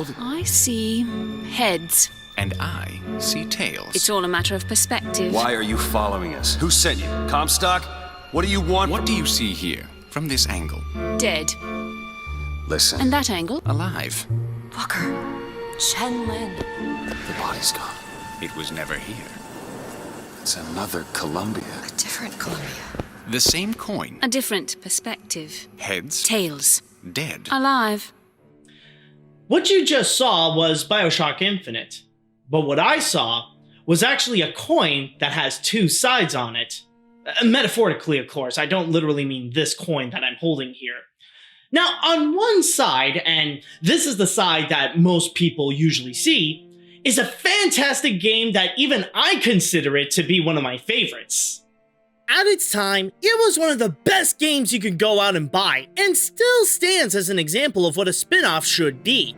How the... I see heads. And I see tails. It's all a matter of perspective. Why are you following us? Who sent you? Comstock? What do you want? What do you see here, from this angle? Dead. Listen. And that angle? Alive. Walker. Shenlin. The body's gone. It was never here. It's another Columbia. A different Columbia. The same coin. A different perspective. Heads. Tails. Dead. Alive. What you just saw was BioShock Infinite. But what I saw was actually a coin that has two sides on it. Metaphorically, of course. I don't literally mean this coin that I'm holding here. Now, on one side, and this is the side that most people usually see, is a fantastic game that even I consider it to be one of my favorites. At its time, it was one of the best games you could go out and buy, and still stands as an example of what a spin-off should be.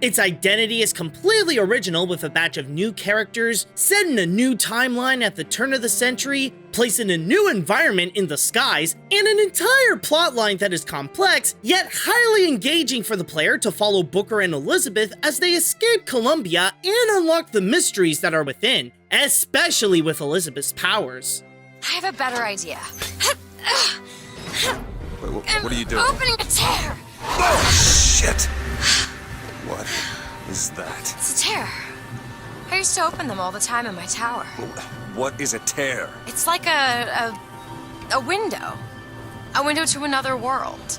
Its identity is completely original, with a batch of new characters, set in a new timeline at the turn of the century, placed in a new environment in the skies, and an entire plotline that is complex, yet highly engaging for the player to follow Booker and Elizabeth as they escape Columbia and unlock the mysteries that are within, especially with Elizabeth's powers. I have a better idea. Wait, what are you doing? Opening a tear! Oh, shit! What is that? It's a tear. I used to open them all the time in my tower. What is a tear? It's like a window. A window to another world.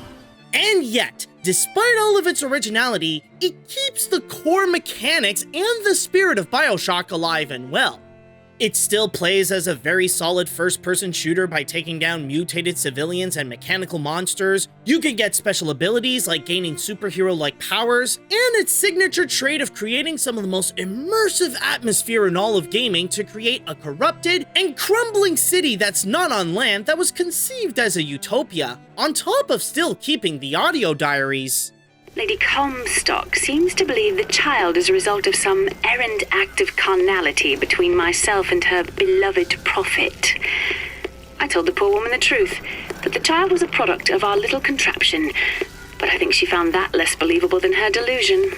And yet, despite all of its originality, it keeps the core mechanics and the spirit of BioShock alive and well. It still plays as a very solid first-person shooter by taking down mutated civilians and mechanical monsters. You can get special abilities like gaining superhero-like powers, and its signature trait of creating some of the most immersive atmosphere in all of gaming to create a corrupted and crumbling city that's not on land that was conceived as a utopia, on top of still keeping the audio diaries. Lady Comstock seems to believe the child is a result of some errant act of carnality between myself and her beloved prophet. I told the poor woman the truth, that the child was a product of our little contraption, but I think she found that less believable than her delusion.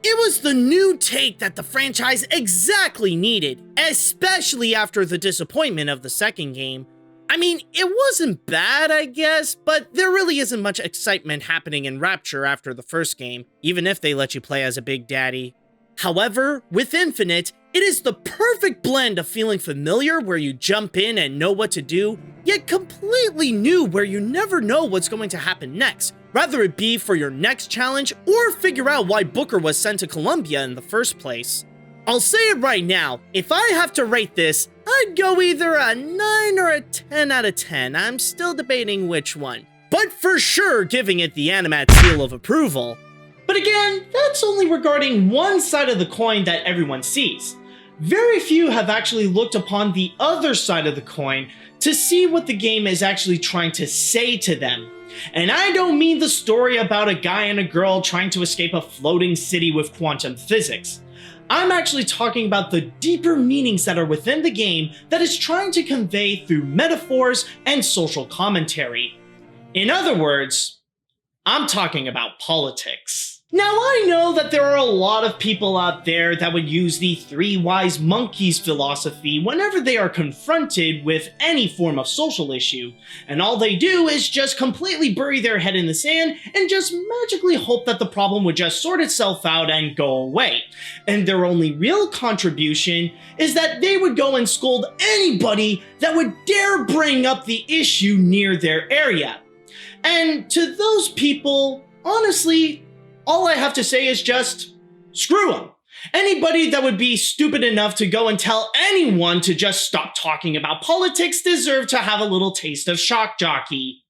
It was the new take that the franchise exactly needed, especially after the disappointment of the second game. I mean, it wasn't bad, I guess, but there really isn't much excitement happening in Rapture after the first game, even if they let you play as a big daddy. However, with Infinite, it is the perfect blend of feeling familiar where you jump in and know what to do, yet completely new where you never know what's going to happen next, whether it be for your next challenge or figure out why Booker was sent to Columbia in the first place. I'll say it right now, if I have to rate this, I'd go either a 9 or a 10 out of 10. I'm still debating which one, but for sure giving it the Animat seal of approval. But again, that's only regarding one side of the coin that everyone sees. Very few have actually looked upon the other side of the coin to see what the game is actually trying to say to them. And I don't mean the story about a guy and a girl trying to escape a floating city with quantum physics. I'm actually talking about the deeper meanings that are within the game that it's trying to convey through metaphors and social commentary. In other words, I'm talking about politics. Now, I know that there are a lot of people out there that would use the three wise monkeys philosophy whenever they are confronted with any form of social issue, and all they do is just completely bury their head in the sand and just magically hope that the problem would just sort itself out and go away. And their only real contribution is that they would go and scold anybody that would dare bring up the issue near their area. And to those people, honestly, all I have to say is just, screw them. Anybody that would be stupid enough to go and tell anyone to just stop talking about politics deserve to have a little taste of shock jockey.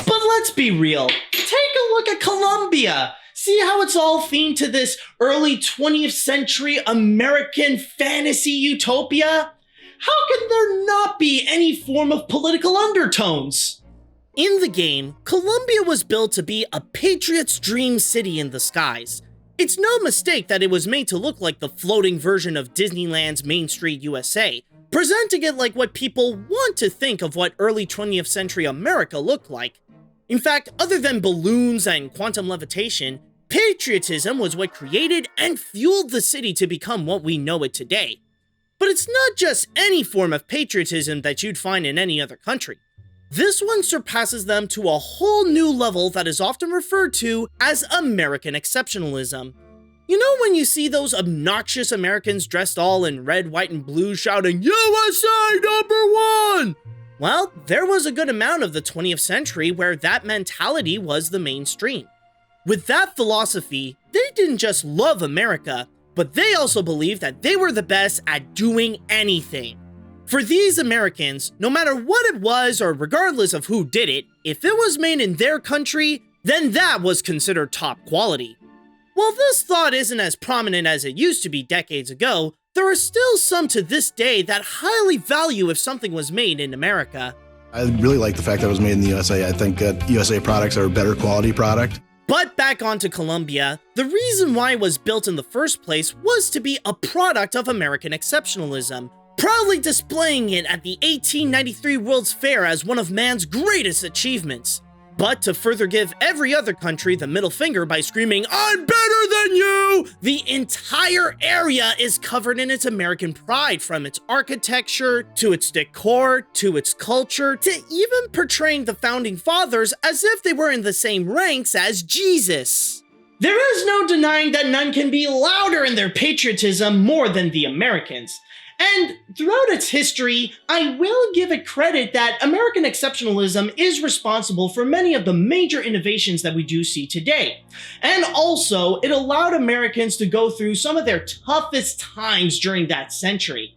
But let's be real, take a look at Columbia. See how it's all themed to this early 20th century American fantasy utopia? How can there not be any form of political undertones? In the game, Columbia was built to be a patriot's dream city in the skies. It's no mistake that it was made to look like the floating version of Disneyland's Main Street USA, presenting it like what people want to think of what early 20th century America looked like. In fact, other than balloons and quantum levitation, patriotism was what created and fueled the city to become what we know it today. But it's not just any form of patriotism that you'd find in any other country. This one surpasses them to a whole new level that is often referred to as American exceptionalism. You know when you see those obnoxious Americans dressed all in red, white, and blue shouting, USA #1! Well, there was a good amount of the 20th century where that mentality was the mainstream. With that philosophy, they didn't just love America, but they also believed that they were the best at doing anything. For these Americans, no matter what it was or regardless of who did it, if it was made in their country, then that was considered top quality. While this thought isn't as prominent as it used to be decades ago, there are still some to this day that highly value if something was made in America. I really like the fact that it was made in the USA. I think that USA products are a better quality product. But back onto Colombia, the reason why it was built in the first place was to be a product of American exceptionalism, proudly displaying it at the 1893 World's Fair as one of man's greatest achievements. But to further give every other country the middle finger by screaming, "I'm better than you!" the entire area is covered in its American pride, from its architecture, to its decor, to its culture, to even portraying the founding fathers as if they were in the same ranks as Jesus. There is no denying that none can be louder in their patriotism more than the Americans. And throughout its history, I will give it credit that American exceptionalism is responsible for many of the major innovations that we do see today. And also, it allowed Americans to go through some of their toughest times during that century.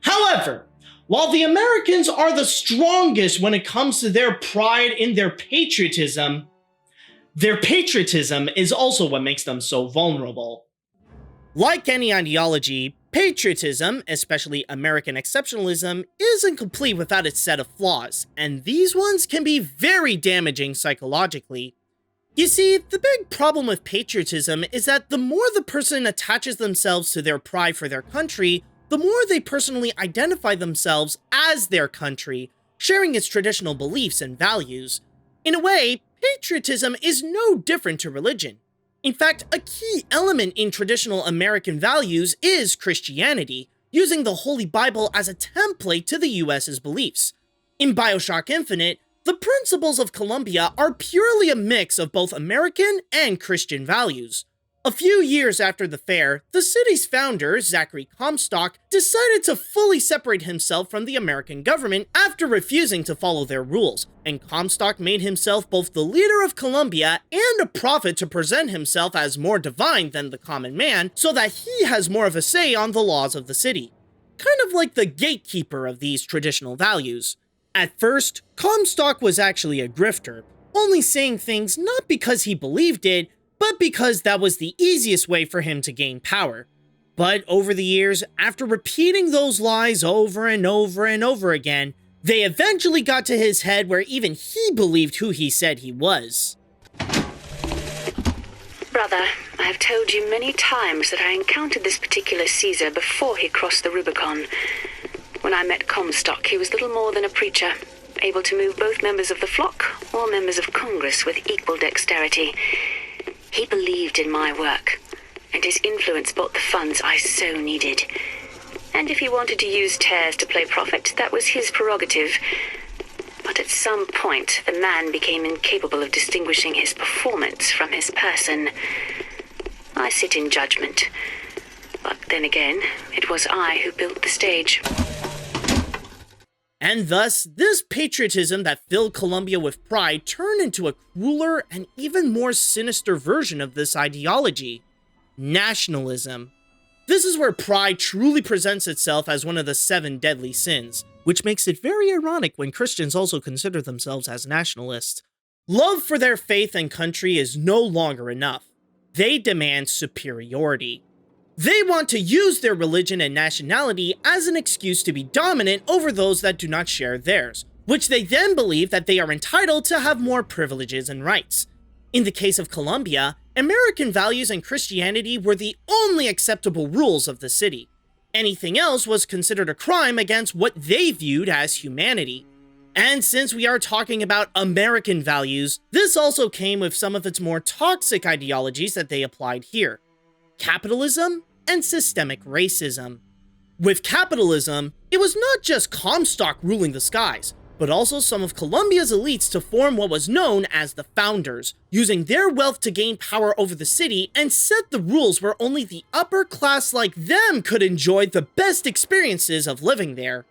However, while the Americans are the strongest when it comes to their pride in their patriotism is also what makes them so vulnerable. Like any ideology, patriotism, especially American exceptionalism, isn't complete without its set of flaws, and these ones can be very damaging psychologically. You see, the big problem with patriotism is that the more the person attaches themselves to their pride for their country, the more they personally identify themselves as their country, sharing its traditional beliefs and values. In a way, patriotism is no different to religion. In fact, a key element in traditional American values is Christianity, using the Holy Bible as a template to the US's beliefs. In BioShock Infinite, the principles of Columbia are purely a mix of both American and Christian values. A few years after the fair, the city's founder, Zachary Comstock, decided to fully separate himself from the American government after refusing to follow their rules, and Comstock made himself both the leader of Columbia and a prophet to present himself as more divine than the common man, so that he has more of a say on the laws of the city. Kind of like the gatekeeper of these traditional values. At first, Comstock was actually a grifter, only saying things not because he believed it, but because that was the easiest way for him to gain power. But over the years, after repeating those lies over and over and over again, they eventually got to his head where even he believed who he said he was. Brother, I have told you many times that I encountered this particular Caesar before he crossed the Rubicon. When I met Comstock, he was little more than a preacher, able to move both members of the flock or members of Congress with equal dexterity. He believed in my work, and his influence bought the funds I so needed. And if he wanted to use tares to play prophet, that was his prerogative. But at some point, the man became incapable of distinguishing his performance from his person. I sit in judgment. But then again, it was I who built the stage. And thus, this patriotism that filled Columbia with pride turned into a crueler and even more sinister version of this ideology: nationalism. This is where pride truly presents itself as one of the 7 deadly sins, which makes it very ironic when Christians also consider themselves as nationalists. Love for their faith and country is no longer enough. They demand superiority. They want to use their religion and nationality as an excuse to be dominant over those that do not share theirs, which they then believe that they are entitled to have more privileges and rights. In the case of Colombia, American values and Christianity were the only acceptable rules of the city. Anything else was considered a crime against what they viewed as humanity. And since we are talking about American values, this also came with some of its more toxic ideologies that they applied here: capitalism and systemic racism. With capitalism, it was not just Comstock ruling the skies, but also some of Colombia's elites to form what was known as the Founders, using their wealth to gain power over the city and set the rules where only the upper class like them could enjoy the best experiences of living there.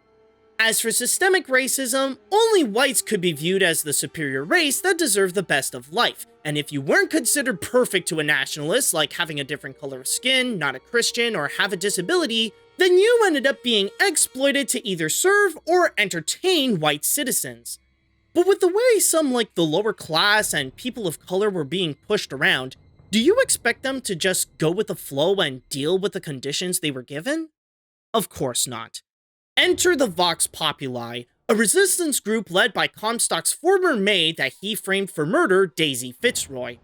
As for systemic racism, only whites could be viewed as the superior race that deserved the best of life, and if you weren't considered perfect to a nationalist, like having a different color of skin, not a Christian, or have a disability, then you ended up being exploited to either serve or entertain white citizens. But with the way some like the lower class and people of color were being pushed around, do you expect them to just go with the flow and deal with the conditions they were given? Of course not. Enter the Vox Populi, a resistance group led by Comstock's former maid that he framed for murder, Daisy Fitzroy.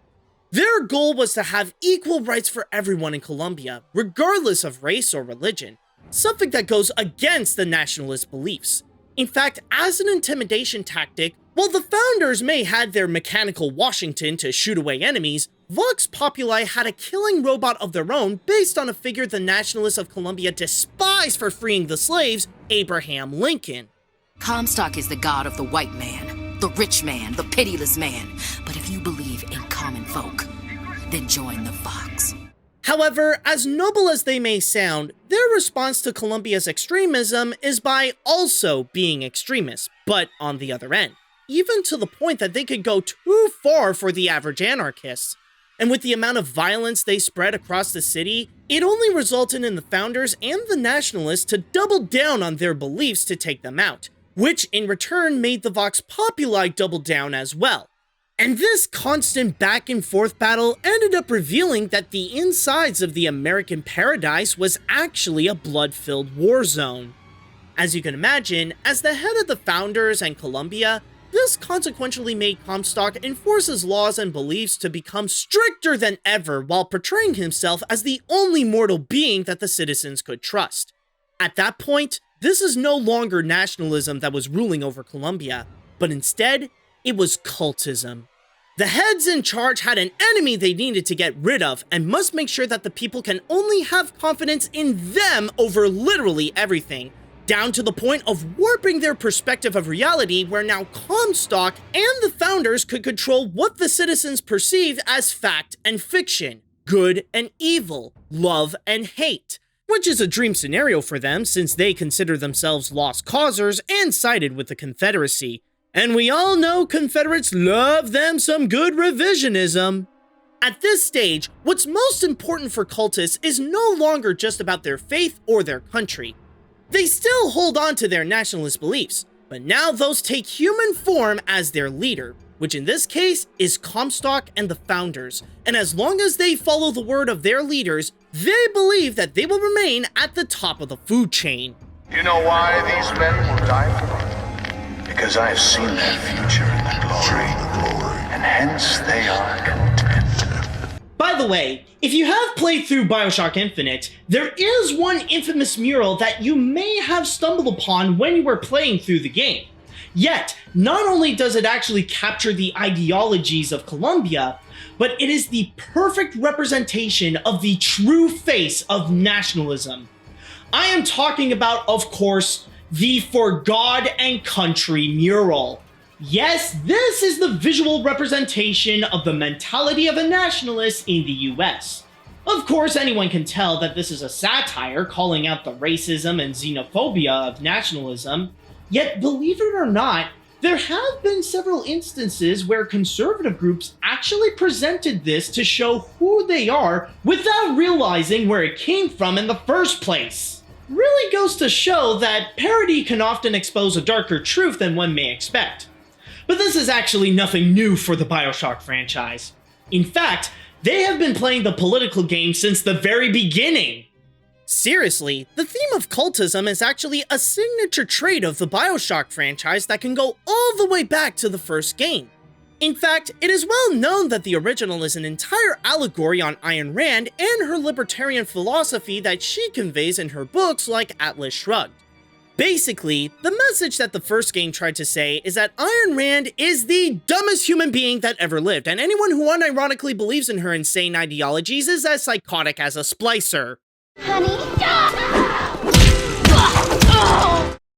Their goal was to have equal rights for everyone in Colombia, regardless of race or religion, something that goes against the nationalist beliefs. In fact, as an intimidation tactic, while the Founders may had their mechanical Washington to shoot away enemies, Vox Populi had a killing robot of their own based on a figure the nationalists of Colombia despised for freeing the slaves, Abraham Lincoln. Comstock is the god of the white man, the rich man, the pitiless man. But if you believe in common folk, then join the Vox. However, as noble as they may sound, their response to Colombia's extremism is by also being extremists, but on the other end, even to the point that they could go too far for the average anarchists. And with the amount of violence they spread across the city, it only resulted in the Founders and the Nationalists to double down on their beliefs to take them out, which in return made the Vox Populi double down as well. And this constant back and forth battle ended up revealing that the insides of the American paradise was actually a blood-filled war zone. As you can imagine, as the head of the Founders and Colombia, this consequentially made Comstock enforce his laws and beliefs to become stricter than ever while portraying himself as the only mortal being that the citizens could trust. At that point, this is no longer nationalism that was ruling over Colombia, but instead, it was cultism. The heads in charge had an enemy they needed to get rid of and must make sure that the people can only have confidence in them over literally everything, down to the point of warping their perspective of reality where now Comstock and the Founders could control what the citizens perceive as fact and fiction, good and evil, love and hate, which is a dream scenario for them since they consider themselves lost causers and sided with the Confederacy. And we all know Confederates love them some good revisionism. At this stage, what's most important for cultists is no longer just about their faith or their country. They still hold on to their nationalist beliefs, but now those take human form as their leader, which in this case is Comstock and the Founders, and as long as they follow the word of their leaders, they believe that they will remain at the top of the food chain. You know why these men will die for? Because I have seen their future in the glory, and hence they are content. By the way, if you have played through BioShock Infinite, there is one infamous mural that you may have stumbled upon when you were playing through the game. Yet, not only does it actually capture the ideologies of Colombia, but it is the perfect representation of the true face of nationalism. I am talking about, of course, the For God and Country mural. Yes, this is the visual representation of the mentality of a nationalist in the US. Of course, anyone can tell that this is a satire calling out the racism and xenophobia of nationalism, yet believe it or not, there have been several instances where conservative groups actually presented this to show who they are without realizing where it came from in the first place. Really goes to show that parody can often expose a darker truth than one may expect. But this is actually nothing new for the BioShock franchise. In fact, they have been playing the political game since the very beginning. Seriously, the theme of cultism is actually a signature trait of the BioShock franchise that can go all the way back to the first game. In fact, it is well known that the original is an entire allegory on Ayn Rand and her libertarian philosophy that she conveys in her books like Atlas Shrugged. Basically, the message that the first game tried to say is that Ayn Rand is the dumbest human being that ever lived, and anyone who unironically believes in her insane ideologies is as psychotic as a splicer.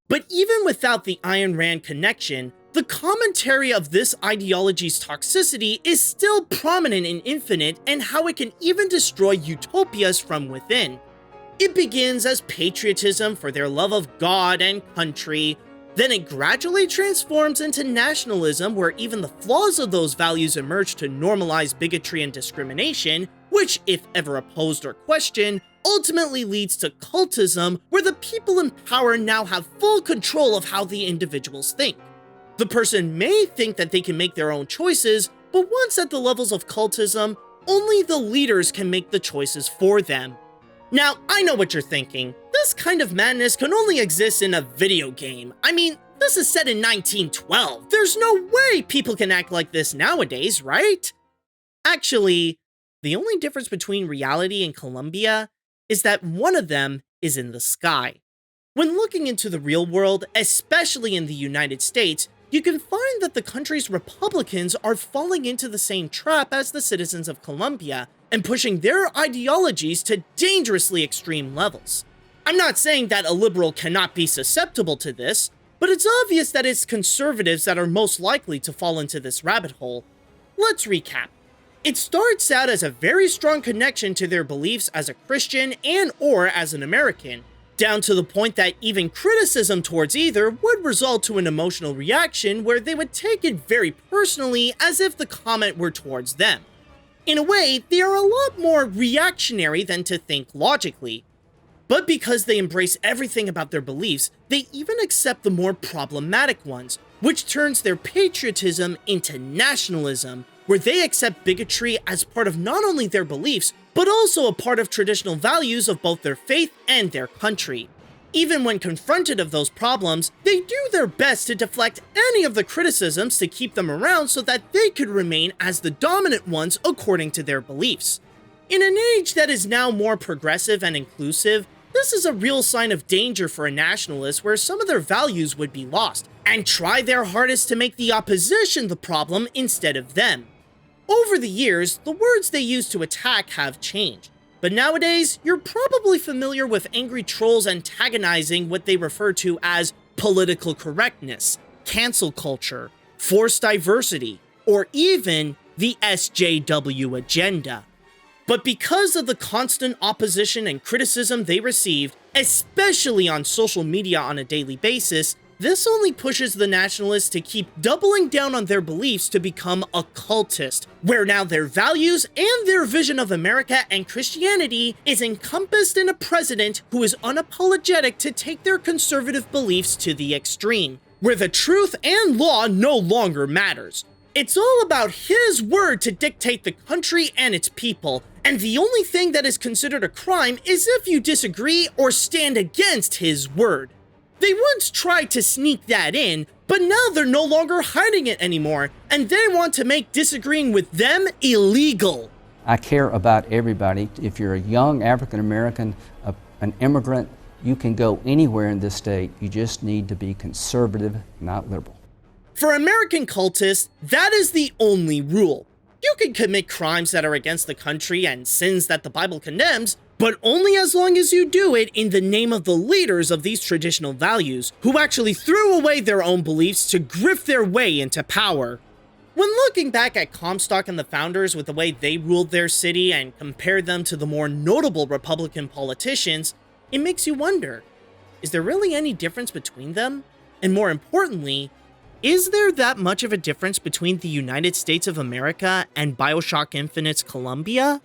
But even without the Ayn Rand connection, the commentary of this ideology's toxicity is still prominent in Infinite and how it can even destroy utopias from within. It begins as patriotism for their love of God and country, then it gradually transforms into nationalism where even the flaws of those values emerge to normalize bigotry and discrimination, which, if ever opposed or questioned, ultimately leads to cultism where the people in power now have full control of how the individuals think. The person may think that they can make their own choices, but once at the levels of cultism, only the leaders can make the choices for them. Now, I know what you're thinking. This kind of madness can only exist in a video game. I mean, this is set in 1912. There's no way people can act like this nowadays, right? Actually, the only difference between reality and Colombia is that one of them is in the sky. When looking into the real world, especially in the United States, you can find that the country's Republicans are falling into the same trap as the citizens of Colombia and pushing their ideologies to dangerously extreme levels. I'm not saying that a liberal cannot be susceptible to this, but it's obvious that it's conservatives that are most likely to fall into this rabbit hole. Let's recap. It starts out as a very strong connection to their beliefs as a Christian and/or as an American, down to the point that even criticism towards either would result to an emotional reaction where they would take it very personally as if the comment were towards them. In a way, they are a lot more reactionary than to think logically. But because they embrace everything about their beliefs, they even accept the more problematic ones, which turns their patriotism into nationalism, where they accept bigotry as part of not only their beliefs, but also a part of traditional values of both their faith and their country. Even when confronted of those problems, they do their best to deflect any of the criticisms to keep them around so that they could remain as the dominant ones according to their beliefs. In an age that is now more progressive and inclusive, this is a real sign of danger for a nationalist where some of their values would be lost, and try their hardest to make the opposition the problem instead of them. Over the years, the words they use to attack have changed, but nowadays, you're probably familiar with angry trolls antagonizing what they refer to as political correctness, cancel culture, forced diversity, or even the SJW agenda. But because of the constant opposition and criticism they received, especially on social media on a daily basis, this only pushes the nationalists to keep doubling down on their beliefs to become a cultist, where now their values and their vision of America and Christianity is encompassed in a president who is unapologetic to take their conservative beliefs to the extreme, where the truth and law no longer matters. It's all about his word to dictate the country and its people, and the only thing that is considered a crime is if you disagree or stand against his word. They once tried to sneak that in, but now they're no longer hiding it anymore, and they want to make disagreeing with them illegal. I care about everybody. If you're a young African American, an immigrant, you can go anywhere in this state. You just need to be conservative, not liberal. For American cultists, that is the only rule. You can commit crimes that are against the country and sins that the Bible condemns, but only as long as you do it in the name of the leaders of these traditional values, who actually threw away their own beliefs to grift their way into power. When looking back at Comstock and the founders with the way they ruled their city and compared them to the more notable Republican politicians, it makes you wonder, is there really any difference between them? And more importantly, is there that much of a difference between the United States of America and BioShock Infinite's Colombia?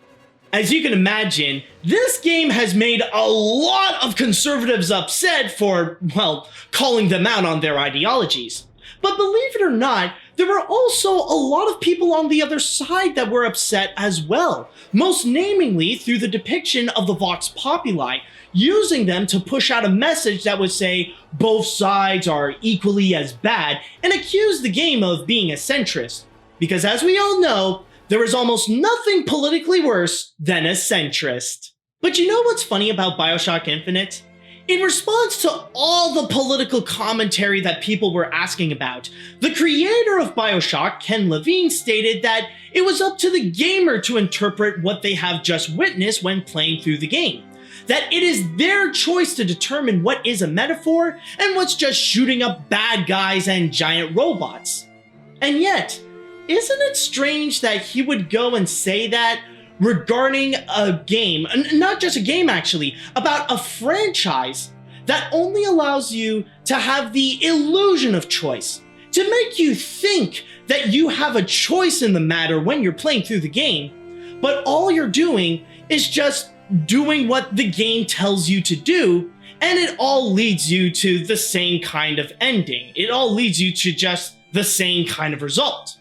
As you can imagine, this game has made a lot of conservatives upset for, well, calling them out on their ideologies. But believe it or not, there were also a lot of people on the other side that were upset as well, most namely through the depiction of the Vox Populi, using them to push out a message that would say both sides are equally as bad and accuse the game of being a centrist. Because as we all know, there is almost nothing politically worse than a centrist. But you know what's funny about BioShock Infinite? In response to all the political commentary that people were asking about, the creator of BioShock, Ken Levine, stated that it was up to the gamer to interpret what they have just witnessed when playing through the game. That it is their choice to determine what is a metaphor and what's just shooting up bad guys and giant robots. And yet, isn't it strange that he would go and say that regarding a game, not just a game actually, about a franchise that only allows you to have the illusion of choice, to make you think that you have a choice in the matter when you're playing through the game, but all you're doing is just doing what the game tells you to do, and it all leads you to the same kind of ending. It all leads you to just the same kind of result.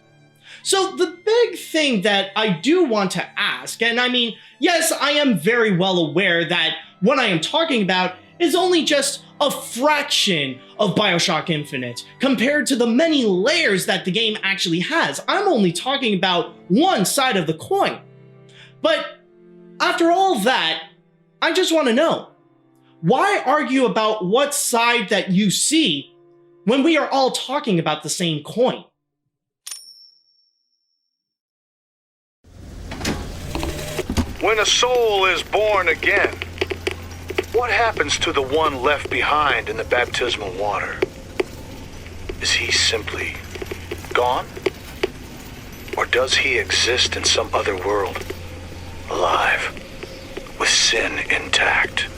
So the big thing that I do want to ask, and I mean, yes, I am very well aware that what I am talking about is only just a fraction of BioShock Infinite compared to the many layers that the game actually has. I'm only talking about one side of the coin. But after all that, I just want to know, why argue about what side that you see when we are all talking about the same coin? When a soul is born again, what happens to the one left behind in the baptismal water? Is he simply gone? Or does he exist in some other world, alive, with sin intact?